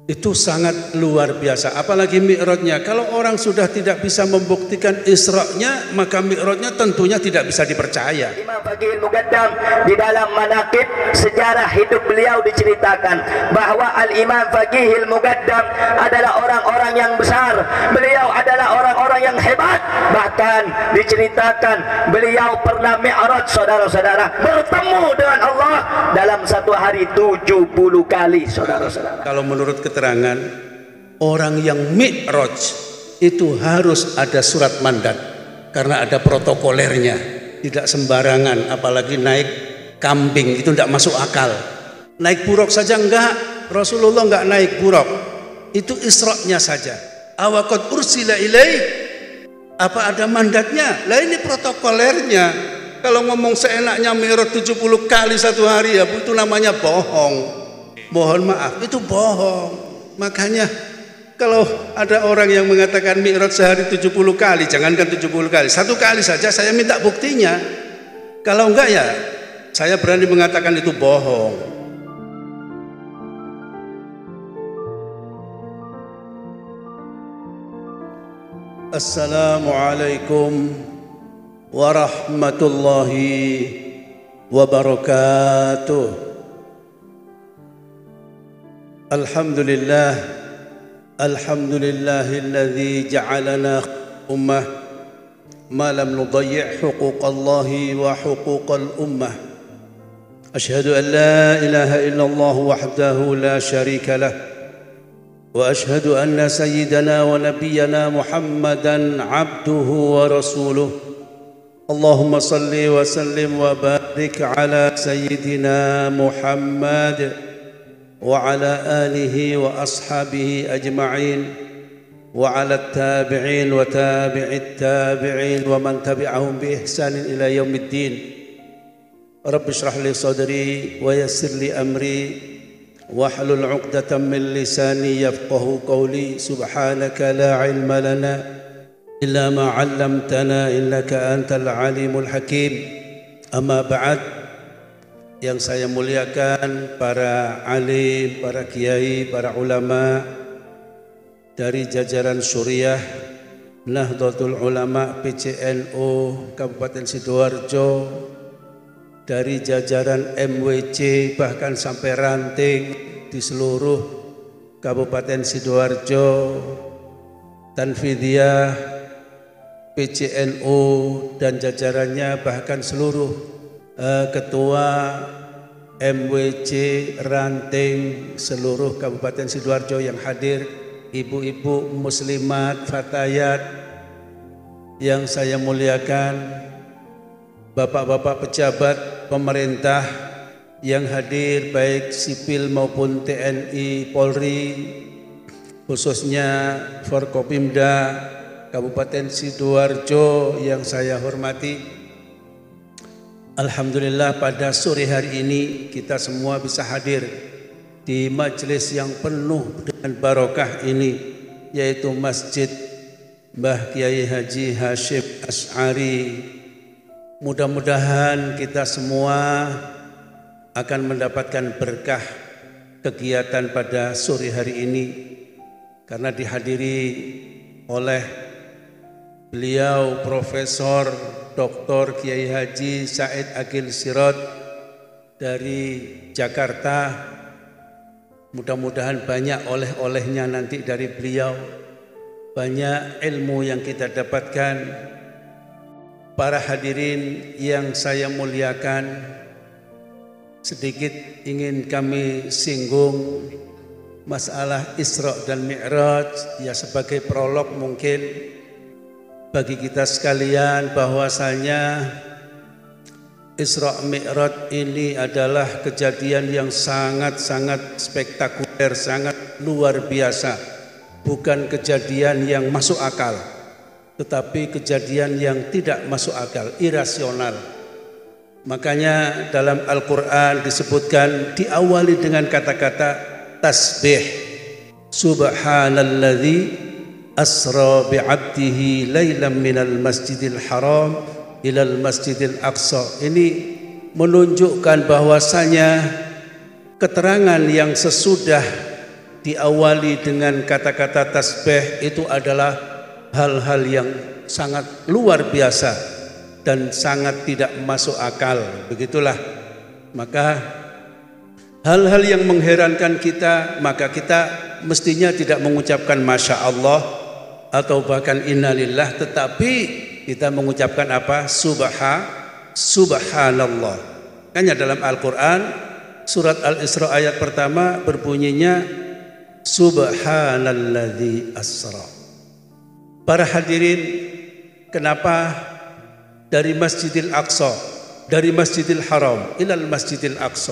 Itu sangat luar biasa, apalagi mi'rajnya. Kalau orang sudah tidak bisa membuktikan Isra'nya, maka mi'rajnya tentunya tidak bisa dipercaya. Imam Faqihil Muqaddam di dalam manaqib sejarah hidup beliau diceritakan bahwa Al-Imam Faqihil Muqaddam adalah orang-orang yang besar. Beliau adalah orang-orang yang hebat. Bahkan diceritakan beliau pernah mi'raj, saudara-saudara, bertemu dengan Allah dalam satu hari 70 kali, saudara-saudara. Kalau menurut keterangan orang yang mi'raj itu harus ada surat mandat karena ada protokolernya, tidak sembarangan, apalagi naik kambing itu tidak masuk akal. Naik buruk saja enggak, Rasulullah enggak naik buruk, itu Isra-nya saja. Awaqad ursila ilaih, apa ada mandatnya? Lah ini protokolernya. Kalau ngomong seenaknya mi'raj 70 kali satu hari, ya itu namanya bohong. Mohon maaf, itu bohong. Makanya kalau ada orang yang mengatakan mi'raj sehari 70 kali, jangankan 70 kali, satu kali saja saya minta buktinya. Kalau enggak ya saya berani mengatakan itu bohong. Assalamualaikum warahmatullahi wabarakatuh. Alhamdulillah, alhamdulillahilladzi ja'alana ummah ma lam nudayyi' huquqallahi wa huquqal ummah. Ashhadu an la ilaha illallah wahdahu la syarika lah wa ashhadu anna sayyidana wa nabiyyana Muhammadan abduhu wa rasuluh. Allahumma salli wa sallim wa barik ala sayyidina Muhammad وعلى آله وأصحابه أجمعين وعلى التابعين وتابع التابعين ومن تبعهم بإحسان إلى يوم الدين. رب اشرح لي صدري ويسر لي أمري واحلل عقدة من لساني يفقه قولي. سبحانك لا علم لنا إلا ما علمتنا إنك أنت العليم الحكيم. أما بعد, yang saya muliakan para alim, para kiai, para ulama dari jajaran Suriah Nahdlatul Ulama PCNU Kabupaten Sidoarjo, dari jajaran MWC bahkan sampai ranting di seluruh Kabupaten Sidoarjo, Tanfidiyah, PCNU dan jajarannya, bahkan seluruh ketua MWC ranting seluruh Kabupaten Sidoarjo yang hadir, ibu-ibu muslimat, fatayat yang saya muliakan, bapak-bapak pejabat pemerintah yang hadir baik sipil maupun TNI, Polri, khususnya Forkopimda Kabupaten Sidoarjo yang saya hormati. Alhamdulillah pada sore hari ini kita semua bisa hadir di majelis yang penuh dengan barokah ini, yaitu Masjid Mbah Kiai Haji Hashim Asy'ari. Mudah-mudahan kita semua akan mendapatkan berkah kegiatan pada sore hari ini karena dihadiri oleh beliau Profesor Dr. Kiai Haji Said Agil Sirot dari Jakarta. Mudah-mudahan banyak oleh-olehnya nanti dari beliau, banyak ilmu yang kita dapatkan. Para hadirin yang saya muliakan, sedikit ingin kami singgung masalah Isra dan Mi'raj, ya sebagai prolog mungkin bagi kita sekalian bahwasanya Isra Mi'raj ini adalah kejadian yang sangat-sangat spektakuler, sangat luar biasa. Bukan kejadian yang masuk akal, tetapi kejadian yang tidak masuk akal, irasional. Makanya dalam Al-Quran disebutkan, diawali dengan kata-kata tasbih. Subhanalladzi asra bi'abdihi laylan minal masjidil haram ilal masjidil aqsa. Ini menunjukkan bahwasanya keterangan yang sesudah diawali dengan kata-kata tasbih itu adalah hal-hal yang sangat luar biasa dan sangat tidak masuk akal. Begitulah. Maka hal-hal yang mengherankan kita, maka kita mestinya tidak mengucapkan Masya Allah atau bahkan innalillah, tetapi kita mengucapkan apa? Subhanallah. Makanya dalam Al-Quran surat Al-Isra ayat pertama berbunyinya Subhanalladzi asra. Para hadirin, kenapa dari Masjidil Aqsa, dari Masjidil Haram ilal Masjidil Aqsa?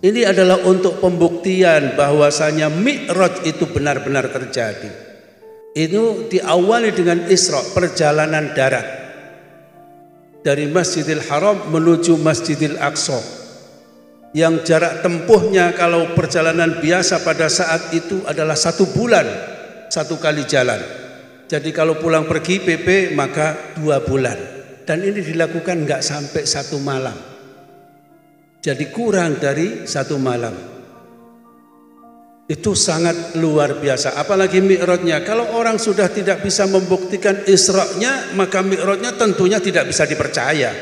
Ini adalah untuk pembuktian bahwasanya Mi'raj itu benar-benar terjadi. Itu diawali dengan Isra, perjalanan darat dari Masjidil Haram menuju Masjidil Aqsa, yang jarak tempuhnya kalau perjalanan biasa pada saat itu adalah 1 bulan 1 kali jalan. Jadi kalau pulang pergi PP maka 2 bulan, dan ini dilakukan nggak sampai 1 malam. Jadi kurang dari 1 malam. Itu sangat luar biasa. Apalagi Mi'rajnya. Kalau orang sudah tidak bisa membuktikan Isra-nya, maka Mi'rajnya tentunya tidak bisa dipercaya.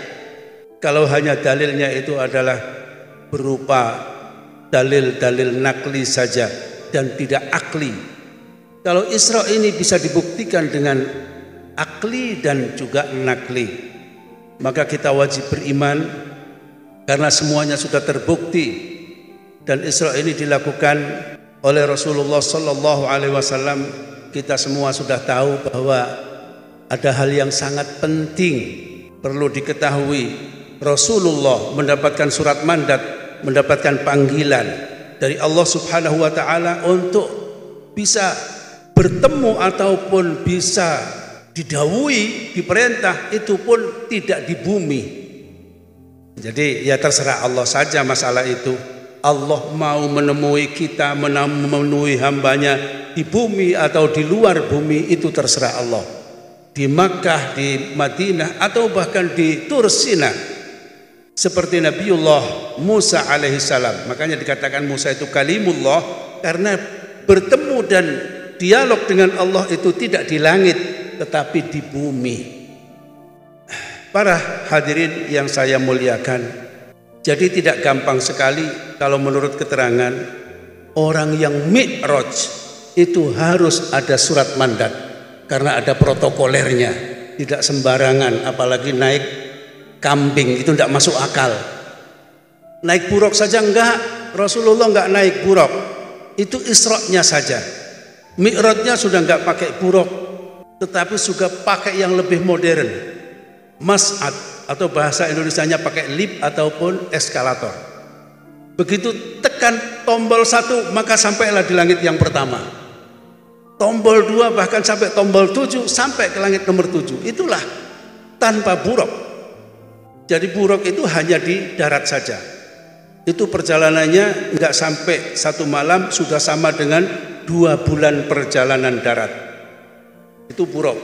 Kalau hanya dalilnya itu adalah berupa dalil-dalil nakli saja dan tidak akli. Kalau Isra ini bisa dibuktikan dengan akli dan juga nakli, maka kita wajib beriman karena semuanya sudah terbukti. Dan Isra ini dilakukan oleh Rasulullah Sallallahu Alaihi Wasallam. Kita semua sudah tahu bahwa ada hal yang sangat penting perlu diketahui. Rasulullah mendapatkan surat mandat, mendapatkan panggilan dari Allah Subhanahu wa Ta'ala untuk bisa bertemu ataupun bisa didhawuhi, diperintah, itu pun tidak di bumi. Jadi ya terserah Allah saja masalah itu. Allah mau menemui kita, menemui hambanya di bumi atau di luar bumi, itu terserah Allah. Di Makkah, di Madinah, atau bahkan di Tursina, seperti Nabiullah Musa alaihissalam. Makanya dikatakan Musa itu kalimullah, karena bertemu dan dialog dengan Allah itu tidak di langit tetapi di bumi. Para hadirin yang saya muliakan, jadi tidak gampang sekali kalau menurut keterangan orang yang Mi'raj itu harus ada surat mandat, karena ada protokolernya. Tidak sembarangan, apalagi naik kambing, itu tidak masuk akal. Naik buruk saja enggak, Rasulullah enggak naik buruk, itu Isra-nya saja. Mi'rajnya sudah enggak pakai buruk, tetapi juga pakai yang lebih modern, mas'ad, atau bahasa Indonesianya pakai lift ataupun eskalator. Begitu tekan tombol 1 maka sampailah di langit yang pertama, tombol 2 bahkan sampai tombol 7 sampai ke langit nomor 7. Itulah tanpa buruk. Jadi buruk itu hanya di darat saja. Itu perjalanannya enggak sampai 1 malam, sudah sama dengan 2 bulan perjalanan darat. Itu buruk.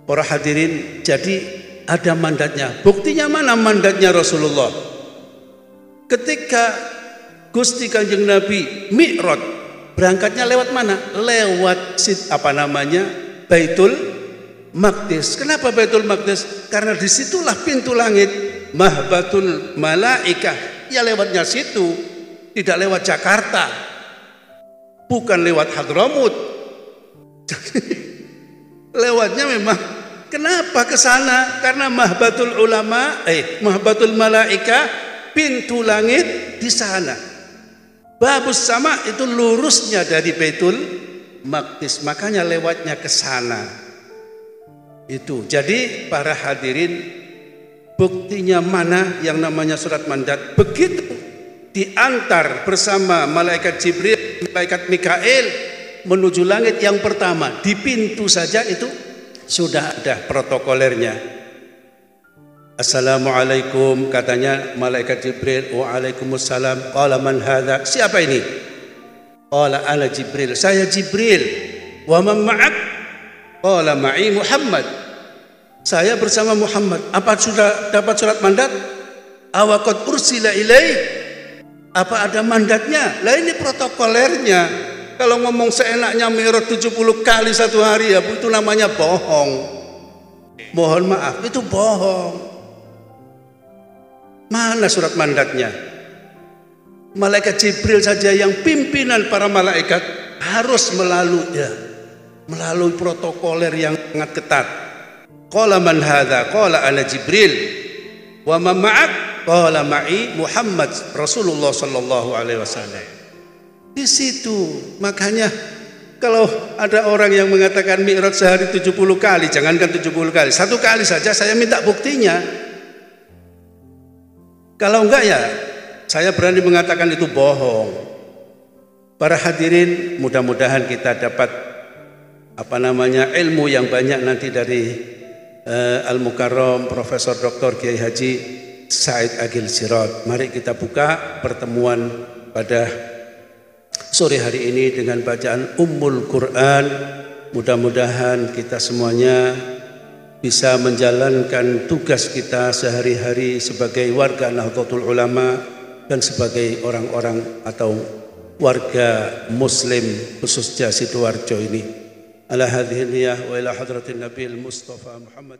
Para hadirin, jadi ada mandatnya. Buktinya mana mandatnya Rasulullah? Ketika Gusti Kanjeng Nabi Mi'raj, berangkatnya lewat mana? Lewat Baitul Maqdis. Kenapa Baitul Maqdis? Karena disitulah pintu langit, Mahbatul Malaikah. Ya lewatnya situ, tidak lewat Jakarta, bukan lewat Hadramut. Lewatnya memang, kenapa ke sana? Karena Mahbatul Malaikah, pintu langit di sana. Babus sama itu lurusnya dari Baitul Maqdis, makanya lewatnya ke sana. Itu. Jadi para hadirin, buktinya mana yang namanya surat mandat? Begitu diantar bersama malaikat Jibril, malaikat Mikail menuju langit yang pertama, di pintu saja itu sudah ada protokolernya. Assalamualaikum, katanya malaikat Jibril. Waalaikumsalam. Qala man hadza? Siapa ini? Qala ana Jibril. Saya Jibril. Wa man ma'ak? Qala ma'i Muhammad. Saya bersama Muhammad. Apa sudah dapat surat mandat? Awaqad ursila ilaih? Apa ada mandatnya? Lah ini protokolernya. Kalau ngomong seenaknya Mi'raj 70 kali satu hari ya itu namanya bohong. Mohon maaf, itu bohong. Mana surat mandatnya? Malaikat Jibril saja yang pimpinan para malaikat harus melalui protokoler yang sangat ketat. Qala man hadza? Qala ana Jibril. Wa man ma'ak? Qala ma'i Muhammad Rasulullah sallallahu alaihi wasallam. Di situ makanya kalau ada orang yang mengatakan Mi'raj sehari 70 kali, jangankan 70 kali, satu kali saja saya minta buktinya. Kalau enggak ya saya berani mengatakan itu bohong. Para hadirin, mudah-mudahan kita dapat ilmu yang banyak nanti dari Al-Mukarram Profesor Dr. Kiai Haji Said Agil Sirot. Mari kita buka pertemuan pada sore hari ini dengan bacaan Ummul Quran. Mudah-mudahan kita semuanya bisa menjalankan tugas kita sehari-hari sebagai warga Nahdlatul Ulama dan sebagai orang-orang atau warga muslim khususnya Sidoarjo ini. Ala hadhihi niyah wa ila hadratin Nabil Mustafa Muhammad.